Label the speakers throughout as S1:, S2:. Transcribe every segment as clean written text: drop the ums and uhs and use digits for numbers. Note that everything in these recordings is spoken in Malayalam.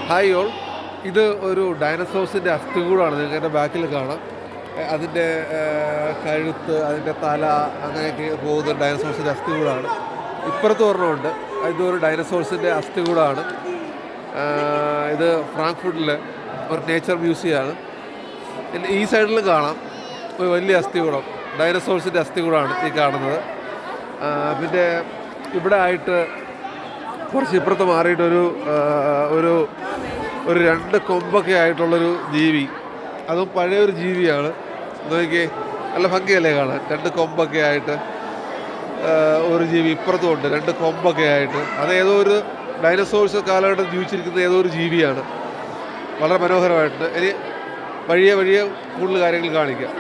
S1: Hi all. ഇത് ഒരു ഡൈനസോഴ്സിൻ്റെ അസ്ഥികൂടാണ്. നിങ്ങൾക്ക് എൻ്റെ ബാക്കിൽ കാണാം. അതിൻ്റെ കഴുത്ത്, അതിൻ്റെ തല, അങ്ങനെയൊക്കെ പോകുന്ന ഡൈനസോഴ്സിൻ്റെ അസ്ഥികൂടാണ്. ഇപ്പുറത്ത് ഒരെണ്ണമുണ്ട്. ഇതൊരു ഡൈനസോഴ്സിൻ്റെ അസ്ഥികൂടാണ്. ഇത് ഫ്രാങ്ക്ഫർട്ടിലെ ഒരു നേച്ചർ മ്യൂസിയമാണ്. ഈ സൈഡിലും കാണാം ഒരു വലിയ അസ്ഥികൂടം, ഡൈനസോഴ്സിൻ്റെ അസ്ഥികൂടമാണ് ഈ കാണുന്നത്. പിന്നെ ഇവിടെ ആയിട്ട് കുറച്ച് ഇപ്പുറത്ത് മാറിയിട്ടൊരു ഒരു ഒരു രണ്ട് കൊമ്പൊക്കെ ആയിട്ടുള്ളൊരു ജീവി, അതും പഴയൊരു ജീവിയാണ്. നോക്കിയേ, നല്ല ഭംഗിയല്ലേ കാണാൻ. രണ്ട് കൊമ്പൊക്കെ ആയിട്ട് ഒരു ജീവി ഇപ്പുറത്തും ഉണ്ട്, രണ്ട് കൊമ്പൊക്കെ ആയിട്ട്. അതേതോ ഒരു ഡൈനസോഴ്സ് കാലഘട്ടം ജീവിച്ചിരിക്കുന്ന ഏതോ ഒരു ജീവിയാണ്. വളരെ മനോഹരമായിട്ട്. ഇനി വഴിയെ കൂടുതൽ കാര്യങ്ങൾ കാണിക്കാം.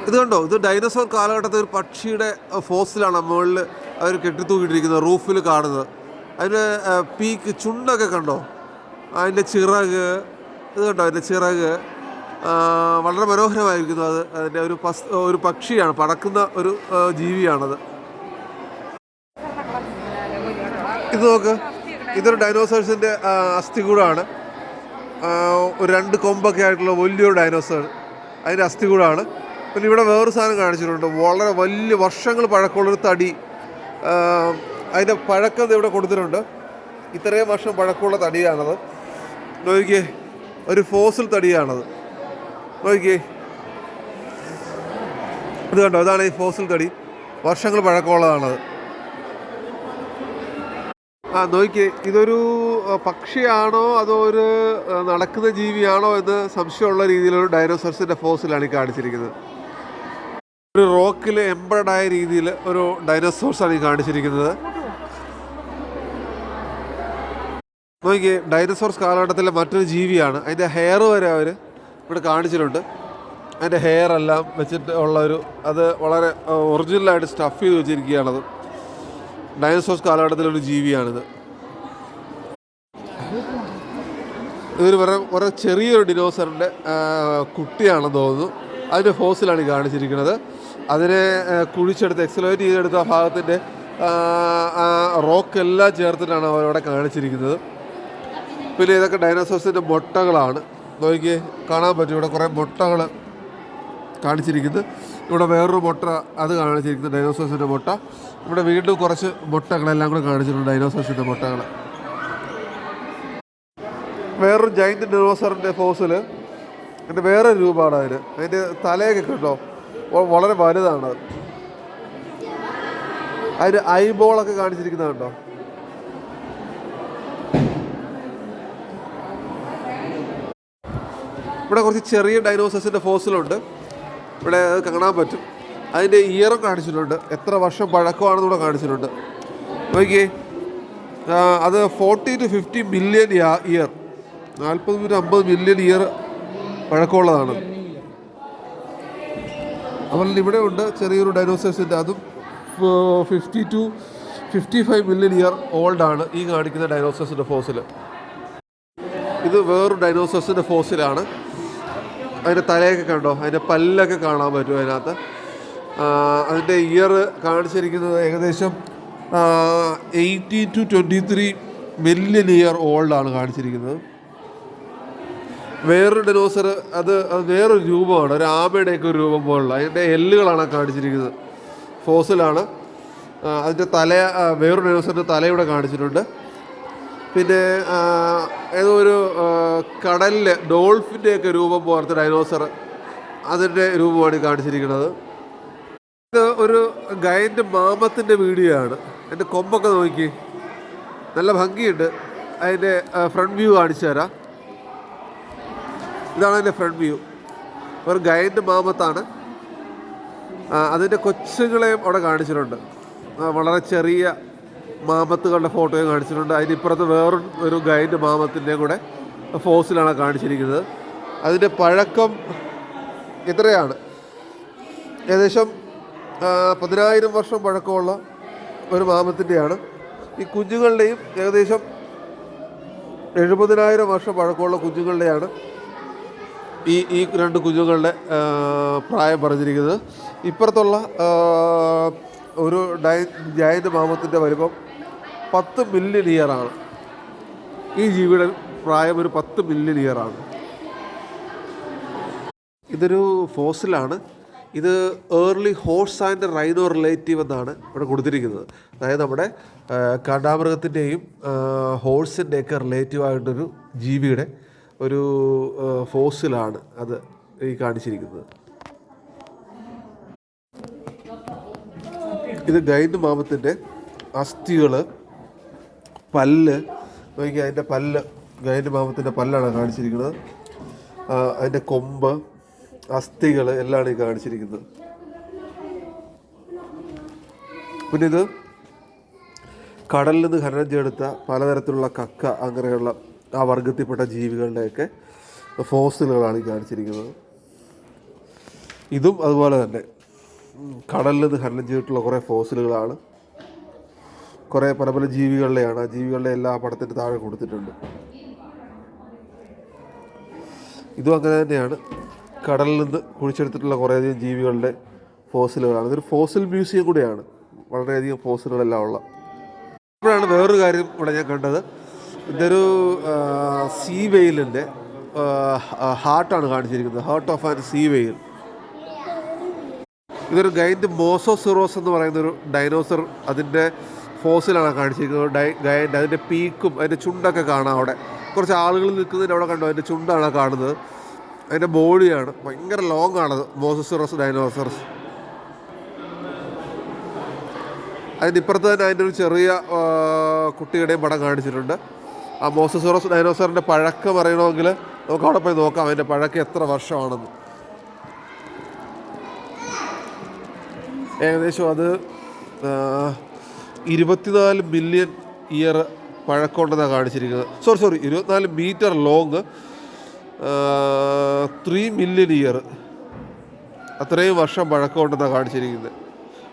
S1: ഇത് കണ്ടോ, ഇത് ഡൈനസോർ കാലഘട്ടത്തിൽ ഒരു പക്ഷിയുടെ ഫോസിലാണ് മുകളിൽ അവർ കെട്ടിത്തൂക്കിയിട്ടിരിക്കുന്നത്, റൂഫിൽ കാണുന്നത്. അതിൻ്റെ പീക്ക്, ചുണ്ടൊക്കെ കണ്ടോ, അതിൻ്റെ ചിറക്, ഇത് കണ്ടോ, അതിൻ്റെ ചിറക് വളരെ മനോഹരമായിരിക്കുന്നു. അത് അതിൻ്റെ ഒരു പക്ഷിയാണ്, പറക്കുന്ന ഒരു ജീവിയാണത്. ഇത് നോക്ക്, ഇതൊരു ഡൈനോസേഴ്സിൻ്റെ അസ്ഥികൂടാണ്. ഒരു രണ്ട് കൊമ്പൊക്കെ ആയിട്ടുള്ള വലിയൊരു ഡൈനോസർ, അതിൻ്റെ അസ്ഥികൂടാണ്. പിന്നെ ഇവിടെ വേറൊരു സാധനം കാണിച്ചിട്ടുണ്ട്, വളരെ വലിയ വർഷങ്ങൾ പഴക്കമുള്ളൊരു തടി. അതിൻ്റെ പഴക്കം ഇവിടെ കൊടുത്തിട്ടുണ്ട്. ഇത്രയും വർഷം പഴക്കമുള്ള തടിയാണത്. നോക്കിയേ, ഒരു ഫോസിൽ തടിയാണത്. നോക്കിയേ, ഇത് കണ്ടോ, ഇതാണ് ഈ ഫോസിൽ തടി, വർഷങ്ങൾ പഴക്കമുള്ളതാണത്. നോക്കിയേ, ഇതൊരു പക്ഷിയാണോ അതോ ഒരു നടക്കുന്ന ജീവിയാണോ എന്ന് സംശയമുള്ള രീതിയിലൊരു ഡൈനോസോർസിൻ്റെ ഫോസിലാണ് ഈ കാണിച്ചിരിക്കുന്നത്. ഒരു റോക്കിൽ എംബഡായ രീതിയിൽ ഒരു ഡൈനോസോർസാണ് ഈ കാണിച്ചിരിക്കുന്നത്. നോക്കിയേ, ഡൈനോസോർസ് കാലഘട്ടത്തിലെ മറ്റൊരു ജീവിയാണ്. അതിൻ്റെ ഹെയർ വരെ അവർ ഇവിടെ കാണിച്ചിട്ടുണ്ട്. അതിൻ്റെ ഹെയർ എല്ലാം വെച്ചിട്ട് ഉള്ളൊരു, അത് വളരെ ഒറിജിനലായിട്ട് സ്റ്റഫ് ചെയ്ത് വെച്ചിരിക്കുകയാണത്. ഡൈനോസോർസ് കാലഘട്ടത്തിലൊരു ജീവിയാണിത്. ഇതൊരു വളരെ ചെറിയൊരു ഡിനോസറിൻ്റെ കുട്ടിയാണെന്ന് തോന്നുന്നു. അതിൻ്റെ ഫോസിലാണ് ഈ കാണിച്ചിരിക്കുന്നത്. അതിനെ കുഴിച്ചെടുത്ത് എക്സ്പ്ലോയിറ്റ് ചെയ്തെടുത്ത ഭാഗത്തിൻ്റെ റോക്കെല്ലാം ചേർത്തിട്ടാണ് അവരവിടെ കാണിച്ചിരിക്കുന്നത്. പിന്നെ ഇതൊക്കെ ഡൈനോസോഴ്സിൻ്റെ മുട്ടകളാണ്. നോക്കിയേ, കാണാൻ പറ്റും, ഇവിടെ കുറേ മുട്ടകൾ കാണിച്ചിരിക്കുന്നത്. ഇവിടെ വേറൊരു മുട്ട, അത് കാണിച്ചിരിക്കുന്നത് ഡൈനോസോഴ്സിൻ്റെ മുട്ട. ഇവിടെ വീണ്ടും കുറച്ച് മുട്ടകളെല്ലാം കൂടെ കാണിച്ചിട്ടുണ്ട്, ഡൈനോസോഴ്സിൻ്റെ മുട്ടകൾ. വേറൊരു ജൈൻറ്റ് ഡിനോസറിൻ്റെ ഫോസിൽ, അതിൻ്റെ വേറൊരു രൂപമാണ് അതിന്. അതിൻ്റെ തലയൊക്കെ കേട്ടോ വളരെ വലുതാണ്. അതിന് ഐബോളൊക്കെ കാണിച്ചിരിക്കുന്നത് കണ്ടോ. ഇവിടെ കുറച്ച് ചെറിയ ഡൈനോസേഴ്സിൻ്റെ ഫോസിലുണ്ട്, ഇവിടെ കാണാൻ പറ്റും. അതിൻ്റെ ഇയറും കാണിച്ചിട്ടുണ്ട്, എത്ര വർഷം പഴക്കമാണെന്ന് കൂടെ കാണിച്ചിട്ടുണ്ട്. നോക്കിയേ, അത് 40 to 50 million year, 40 to 50 million year പഴക്കമുള്ളതാണ്. അതുപോലെ ഇവിടെ ഉണ്ട് ചെറിയൊരു ഡൈനോസേഴ്സിൻ്റെ, അതും 50 to 55 മില്യൺ ഇയർ ഓൾഡാണ് ഈ കാണിക്കുന്ന ഡൈനോസേഴ്സിൻ്റെ ഫോസിൽ. ഇത് വേറൊരു ഡൈനോസേഴ്സിൻ്റെ ഫോസിലാണ്. അതിൻ്റെ തലയൊക്കെ കണ്ടോ, അതിൻ്റെ പല്ലൊക്കെ കാണാൻ പറ്റും അതിനകത്ത്. അതിൻ്റെ ഇയർ കാണിച്ചിരിക്കുന്നത് ഏകദേശം 18 to 23 മില്യൺ ഇയർ ഓൾഡാണ് കാണിച്ചിരിക്കുന്നത്. വേറൊരു ഡൈനോസർ, അത് വേറൊരു രൂപമാണ്, ഒരു ആമയുടെയൊക്കെ ഒരു രൂപം പോലുള്ള, അതിൻ്റെ എല്ലുകളാണ് കാണിച്ചിരിക്കുന്നത്. ഫോസിലാണ്. അതിൻ്റെ തല, വേറൊരു ഡൈനോസറിൻ്റെ തലയുടെ കാണിച്ചിട്ടുണ്ട്. പിന്നെ ഏതോ ഒരു കടലിൽ ഡോൾഫിൻ്റെയൊക്കെ രൂപം പോലത്തെ ഡൈനോസർ, അതിൻ്റെ രൂപമാണ് കാണിച്ചിരിക്കുന്നത്. ഇത് ഒരു ഗൈൻ്റെ മാമത്തിൻ്റെ വീഡിയോ ആണ്. അതിൻ്റെ കൊമ്പൊക്കെ നോക്കി, നല്ല ഭംഗിയുണ്ട്. അതിൻ്റെ ഫ്രണ്ട് വ്യൂ കാണിച്ചു തരാം. ഇതാണ് അതിൻ്റെ ഫ്രണ്ട് വ്യൂ. ഒരു ഗൈൻ്റെ മാമത്താണ്. അതിൻ്റെ കൊച്ചുങ്ങളെയും അവിടെ കാണിച്ചിട്ടുണ്ട്. വളരെ ചെറിയ മാമത്തുകളുടെ ഫോട്ടോയും കാണിച്ചിട്ടുണ്ട്. അതിനിപ്പുറത്ത് വേറൊരു ഗൈൻ്റെ മാമത്തിൻ്റെ കൂടെ ഫോസിലാണ് കാണിച്ചിരിക്കുന്നത്. അതിൻ്റെ പഴക്കം ഇത്രയാണ്, ഏകദേശം 10,000 വർഷം പഴക്കമുള്ള ഒരു മാമത്തിൻ്റെയാണ്. ഈ കുഞ്ഞുങ്ങളുടെയും ഏകദേശം 70,000 വർഷം പഴക്കമുള്ള കുഞ്ഞുങ്ങളുടെയാണ് ഈ രണ്ട് കുഞ്ഞുങ്ങളുടെ പ്രായം പറഞ്ഞിരിക്കുന്നത്. ഇപ്പുറത്തുള്ള ഒരു ജയൻ്റ് മാമത്തിൻ്റെ വലിപ്പം 10 മില്യൺ ഇയറാണ്. ഈ ജീവിയുടെ പ്രായം ഒരു 10 മില്യൺ ഇയറാണ്. ഇതൊരു ഫോസിലാണ്. ഇത് early horse and rhino relative എന്നാണ് ഇവിടെ കൊടുത്തിരിക്കുന്നത്. അതായത് നമ്മുടെ കാണ്ടാമൃഗത്തിൻ്റെയും ഹോഴ്സിൻ്റെയൊക്കെ റിലേറ്റീവായിട്ടൊരു ജീവിയുടെ ഒരു ഫോസിലാണ് അത് ഈ കാണിച്ചിരിക്കുന്നത്. ഇത് ഗൈൻഡ് മാമത്തിൻ്റെ അസ്ഥികൾ, പല്ല് നോക്കി, അതിൻ്റെ പല്ല് ഗൈൻഡ് മാമത്തിൻ്റെ പല്ലാണ് കാണിച്ചിരിക്കുന്നത്. അതിൻ്റെ കൊമ്പ്, അസ്ഥികൾ എല്ലാം ഈ കാണിച്ചിരിക്കുന്നത്. പിന്നെ ഇത് കടലിൽ നിന്ന് ഖനനം ചെയ്തെടുത്ത പലതരത്തിലുള്ള കക്ക അങ്ങനെയുള്ള ആ വർഗത്തിൽപ്പെട്ട ജീവികളുടെയൊക്കെ ഫോസിലുകളാണ് ഈ കാണിച്ചിരിക്കുന്നത്. ഇതും അതുപോലെ തന്നെ കടലിൽ നിന്ന് ഖനനം ചെയ്തിട്ടുള്ള കുറേ ഫോസിലുകളാണ്. കുറേ പല പല ജീവികളുടെയാണ്. ആ ജീവികളുടെ എല്ലാ പടത്തിൻ്റെ താഴെ കൊടുത്തിട്ടുണ്ട്. ഇതും അങ്ങനെ തന്നെയാണ്. കടലിൽ നിന്ന് കുഴിച്ചെടുത്തിട്ടുള്ള കുറേയധികം ജീവികളുടെ ഫോസിലുകളാണ്. ഇതൊരു ഫോസിൽ മ്യൂസിയം കൂടിയാണ്. വളരെയധികം ഫോസിലുകളെല്ലാം ഉള്ള. ഇപ്പോഴാണ് വേറൊരു കാര്യം ഇവിടെ ഞാൻ കണ്ടത്. ഇതൊരു സീ വെയിലിൻ്റെ ഹാർട്ടാണ് കാണിച്ചിരിക്കുന്നത്. ഹാർട്ട് ഓഫ് ആൻ സീ വെയിൽ. ഇതൊരു ഗൈൻഡ് മോസോസിറോസ് എന്ന് പറയുന്നൊരു ഡൈനോസർ, അതിൻ്റെ ഫോസിലാണ് കാണിച്ചിരിക്കുന്നത്. ഗൈൻഡ് അതിൻ്റെ പീക്കും അതിൻ്റെ ചുണ്ടൊക്കെ കാണാം. അവിടെ കുറച്ച് ആളുകൾ നിൽക്കുന്നതിന് അവിടെ കണ്ടു, അതിൻ്റെ ചുണ്ടാണ് കാണുന്നത്. അതിൻ്റെ ബോഡിയാണ് ഭയങ്കര ലോങ് ആണത്. മോസോസിറോസ് ഡൈനോസർസ്. അതിൻ്റെ ഇപ്പുറത്ത് തന്നെ അതിൻ്റെ ഒരു ചെറിയ കുട്ടിയുടെയും പടം കാണിച്ചിട്ടുണ്ട്. ആ മോസോസിറോസ് ഡൈനോസറിൻ്റെ പഴക്കം അറിയണമെങ്കിൽ നമുക്ക് അവിടെ പോയി നോക്കാം, അതിൻ്റെ പഴക്കം എത്ര വർഷമാണെന്ന്. ഏകദേശം അത് 24 മില്യൺ ഇയർ പഴക്കമുണ്ടെന്നാണ് കാണിച്ചിരിക്കുന്നത്. Sorry 24 metre long, 3 million year, അത്രയും വർഷം പഴക്കമുണ്ടെന്നാണ് കാണിച്ചിരിക്കുന്നത്.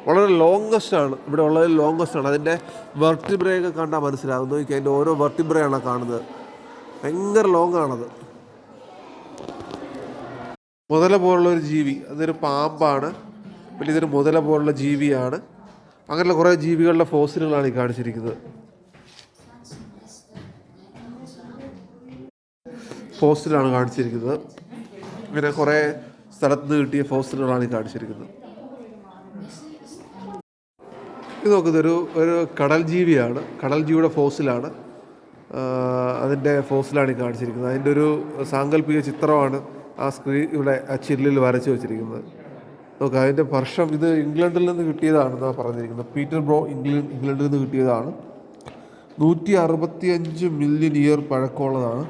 S1: വളരെ ലോങ്ങസ്റ്റ് ആണ്, ഇവിടെ ഉള്ളതിൽ ലോങ്ങസ്റ്റ് ആണ്. അതിൻ്റെ വെർട്ടിബ്രയൊക്കെ കണ്ടാൽ മനസ്സിലാകും. നോക്കി, അതിൻ്റെ ഓരോ വെർട്ടിബ്രയാണ് കാണുന്നത്. ഭയങ്കര ലോങ് ആണത്. മുതല പോലുള്ളൊരു ജീവി, അതൊരു പാമ്പാണ്. പിന്നെ ഇതൊരു മുതല പോലുള്ള ജീവിയാണ്. അങ്ങനെയുള്ള കുറേ ജീവികളുടെ ഫോസിലുകളാണ് ഈ കാണിച്ചിരിക്കുന്നത്. ഫോസിലാണ് കാണിച്ചിരിക്കുന്നത്. ഇങ്ങനെ കുറേ സ്ഥലത്ത് നിന്ന് കിട്ടിയ ഫോസിലുകളാണ് ഈ കാണിച്ചിരിക്കുന്നത്. ഇത് നോക്കുന്നത് ഒരു കടൽ ജീവിയാണ്. കടൽ ജീവിയുടെ ഫോസിലാണ്. അതിൻ്റെ ഫോസിലാണ് ഈ കാണിച്ചിരിക്കുന്നത്. അതിൻ്റെ ഒരു സാങ്കല്പിക ചിത്രമാണ് ആ സ്ക്രീൻ ഇവിടെ ആ ചില്ലിൽ വരച്ച് വെച്ചിരിക്കുന്നത്. നോക്കുക, അതിൻ്റെ വർഷം ഇത് ഇംഗ്ലണ്ടിൽ നിന്ന് കിട്ടിയതാണെന്നാണ് പറഞ്ഞിരിക്കുന്നത്. പീറ്റർ ബ്രോ ഇംഗ്ലണ്ടിൽ നിന്ന് കിട്ടിയതാണ്. 165 മില്യൺ ഇയർ പഴക്കമുള്ളതാണ്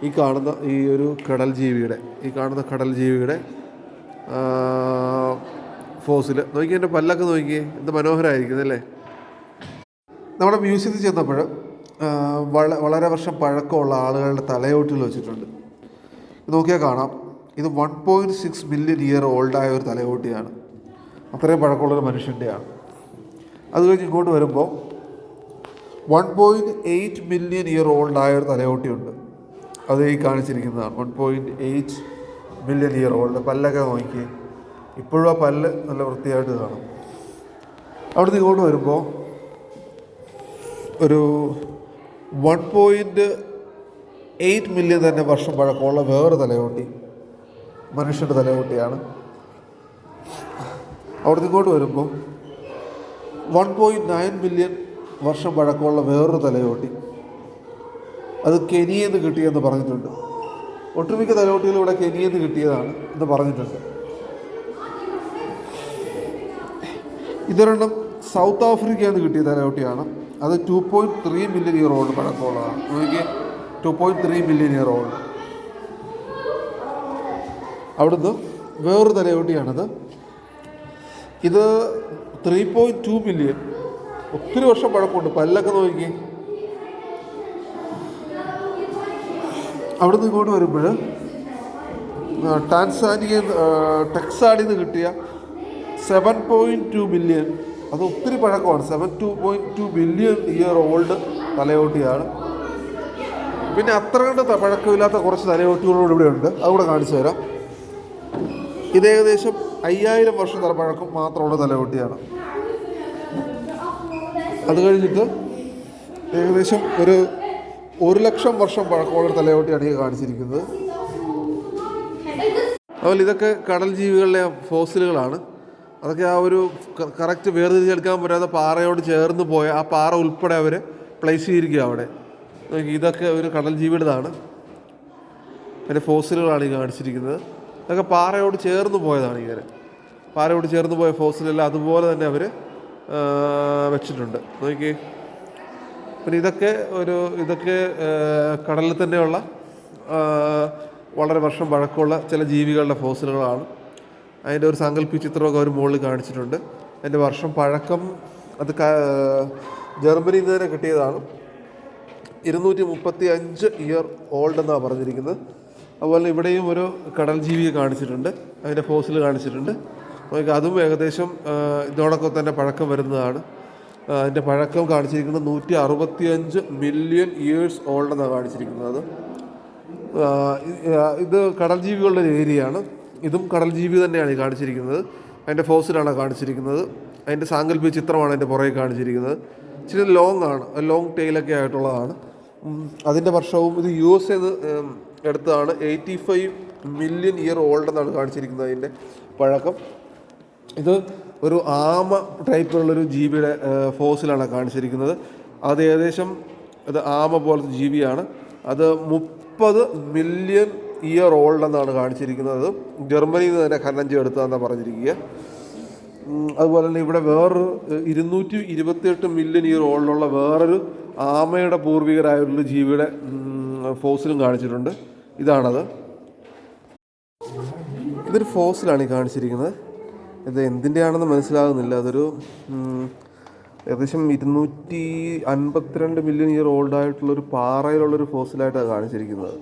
S1: ഈ കാണുന്ന ഒരു കടൽ ജീവിയുടെ ഫോസിൽ. നോക്കി, എൻ്റെ പല്ലൊക്കെ നോക്കിയേ, എന്ത് മനോഹരമായിരിക്കുന്നത് അല്ലേ. നമ്മുടെ മ്യൂസിയത്തിൽ ചെന്നപ്പോൾ വളരെ വർഷം പഴക്കമുള്ള ആളുകളുടെ തലയോട്ടികൾ വെച്ചിട്ടുണ്ട്. നോക്കിയാൽ കാണാം, ഇത് 1.6 മില്യൺ ഇയർ ഓൾഡായ ഒരു തലയോട്ടിയാണ്. അത്രയും പഴക്കമുള്ളൊരു മനുഷ്യൻ്റെയാണ്. അത് കഴിഞ്ഞ് ഇങ്ങോട്ട് വരുമ്പോൾ 1.8 മില്യൺ ഇയർ ഓൾഡായ ഒരു തലയോട്ടിയുണ്ട്. അത് ഈ കാണിച്ചിരിക്കുന്നതാണ്. 1.8 മില്യൺ ഇയർ ഓൾഡ്. പല്ലൊക്കെ നോക്കി, ഇപ്പോഴും ആ പല്ല് നല്ല വൃത്തിയായിട്ട് കാണും. അവിടുന്ന് ഇങ്ങോട്ട് വരുമ്പോൾ ഒരു 1.8 മില്യൺ തന്നെ വർഷം പഴക്കമുള്ള വേറെ തലയോട്ടി, മനുഷ്യൻ്റെ തലയോട്ടിയാണ്. അവിടുന്ന് ഇങ്ങോട്ട് വരുമ്പോൾ 1.9 മില്യൺ വർഷം പഴക്കമുള്ള വേറൊരു തലയോട്ടി. അത് കെനിയെന്ന് കിട്ടിയെന്ന് പറഞ്ഞിട്ടുണ്ട്. ഒട്ടുമിക്ക തലയോട്ടികൾ ഇവിടെ കെനിയെന്ന് കിട്ടിയതാണ് എന്ന് പറഞ്ഞിട്ടുണ്ട്. ഇതൊരെണ്ണം സൗത്ത് ആഫ്രിക്കയിൽ നിന്ന് കിട്ടിയ തലയോട്ടിയാണ്. അത് 2.3 മില്യൺ ഇയർ ഓൾഡ് പഴക്കമുള്ളതാണ്. നോക്കിയേ, 2.3 മില്യൺ ഇയർ ഓൾഡ്. അവിടുന്ന് വേറൊരു തലയോട്ടിയാണിത്. ഇത് 3.2 മില്യൺ, ഒത്തിരി വർഷം പഴക്കമുണ്ട്. പല്ലൊക്കെ നോക്കി. അവിടുന്ന് ഇങ്ങോട്ട് വരുമ്പോൾ ടെക്സാഡിൽ നിന്ന് കിട്ടിയ 7.2 മില്യൺ, അത് ഒത്തിരി പഴക്കമാണ്. 7.2 ബില്യൺ ഇയർ ഓൾഡ് തലയോട്ടിയാണ്. പിന്നെ അത്ര കണ്ട് പഴക്കമില്ലാത്ത കുറച്ച് തലയോട്ടികളോട് ഇവിടെ ഉണ്ട്, അതുകൂടെ കാണിച്ചു തരാം. ഇത് ഏകദേശം 5000 വർഷം പഴക്കം മാത്രമുള്ള തലയോട്ടിയാണ്. അത് കഴിഞ്ഞിട്ട് ഏകദേശം ഒരു 1,00,000 വർഷം പഴക്കമുള്ള തലയോട്ടിയാണ് ഈ കാണിച്ചിരിക്കുന്നത്. അതുപോലെ ഇതൊക്കെ കടൽ ജീവികളുടെ ഫോസിലുകളാണ്. അതൊക്കെ ആ ഒരു കറക്റ്റ് വേർതിരിച്ചെടുക്കാൻ പറ്റാത്ത പാറയോട് ചേർന്ന് പോയ ആ പാറ ഉൾപ്പെടെ അവർ പ്ലേസ് ചെയ്തിരിക്കുക അവിടെ. ഇതൊക്കെ ഒരു കടൽ ജീവിയുടേതാണ്. അതിൻ്റെ ഫോസിലുകളാണ് ഈ കാണിച്ചിരിക്കുന്നത്. ഇതൊക്കെ പാറയോട് ചേർന്ന് പോയതാണ്. ഇങ്ങനെ പാറയോട് ചേർന്ന് പോയ ഫോസിലെല്ലാം അതുപോലെ തന്നെ അവർ വെച്ചിട്ടുണ്ട്. നോക്കി. പിന്നെ ഇതൊക്കെ കടലിൽ തന്നെയുള്ള വളരെ വർഷം പഴക്കമുള്ള ചില ജീവികളുടെ ഫോസിലുകളാണ്. അതിൻ്റെ ഒരു സങ്കല്പിച്ച ചിത്രമൊക്കെ അവർ മുകളിൽ കാണിച്ചിട്ടുണ്ട്. അതിൻ്റെ വർഷം പഴക്കം അത് ജർമ്മനിയിൽ നിന്ന് തന്നെ കിട്ടിയതാണ്. 235 ഇയർ ഓൾഡ് എന്നാണ് പറഞ്ഞിരിക്കുന്നത്. അതുപോലെ ഇവിടെയും ഒരു കടൽ ജീവിയെ കാണിച്ചിട്ടുണ്ട്. അതിൻ്റെ ഫോസിൽ കാണിച്ചിട്ടുണ്ട്. അതും ഏകദേശം ഇതോടൊക്കെ തന്നെ പഴക്കം വരുന്നതാണ്. അതിൻ്റെ പഴക്കം കാണിച്ചിരിക്കുന്നത് 165 മില്യൺ ഇയേഴ്സ് ഓൾഡ് എന്നാണ് കാണിച്ചിരിക്കുന്നത്. ഇത് കടൽ ജീവികളുടെ ഒരു ഏരിയയാണ്. ഇതും കടൽ ജീവി തന്നെയാണ് ഈ കാണിച്ചിരിക്കുന്നത്. അതിൻ്റെ ഫോസിലാണ് കാണിച്ചിരിക്കുന്നത്. അതിൻ്റെ സാങ്കല്പിക ചിത്രമാണ് അതിൻ്റെ പുറകെ കാണിച്ചിരിക്കുന്നത്. ഇച്ചിരി ലോങ് ആണ്, ലോങ് ടെയിലൊക്കെ ആയിട്ടുള്ളതാണ്. അതിൻ്റെ വർഷവും ഇത് USA എടുത്തതാണ്. 85 മില്യൺ ഇയർ ഓൾഡ് എന്നാണ് കാണിച്ചിരിക്കുന്നത് അതിൻ്റെ പഴക്കം. ഇത് ഒരു ആമ ടൈപ്പിലുള്ളൊരു ജീവിയുടെ ഫോസിലാണ് കാണിച്ചിരിക്കുന്നത്. അത് ഏകദേശം ആമ പോലത്തെ ജീവിയാണ്. അത് 30 മില്യൺ ഇയർ ഓൾഡ് എന്നാണ് കാണിച്ചിരിക്കുന്നത്. ജർമ്മനിയിൽ നിന്ന് തന്നെ ഖനനം ചെയ്തെടുത്തതെന്നാണ് പറഞ്ഞിരിക്കുക. അതുപോലെ തന്നെ ഇവിടെ വേറൊരു 228 മില്യൺ ഇയർ ഓൾഡുള്ള വേറൊരു ആമയുടെ പൂർവികരായുള്ള ജീവിയുടെ ഫോസിലും കാണിച്ചിട്ടുണ്ട്. ഇതാണത്. ഇതൊരു ഫോസിലാണ് ഈ കാണിച്ചിരിക്കുന്നത്. ഇത് എന്തിൻ്റെയാണെന്ന് മനസ്സിലാകുന്നില്ല. അതൊരു ഏകദേശം 252 മില്യൺ ഇയർ ഓൾഡായിട്ടുള്ളൊരു പാറയിലുള്ളൊരു ഫോസിലായിട്ടാണ് കാണിച്ചിരിക്കുന്നത്.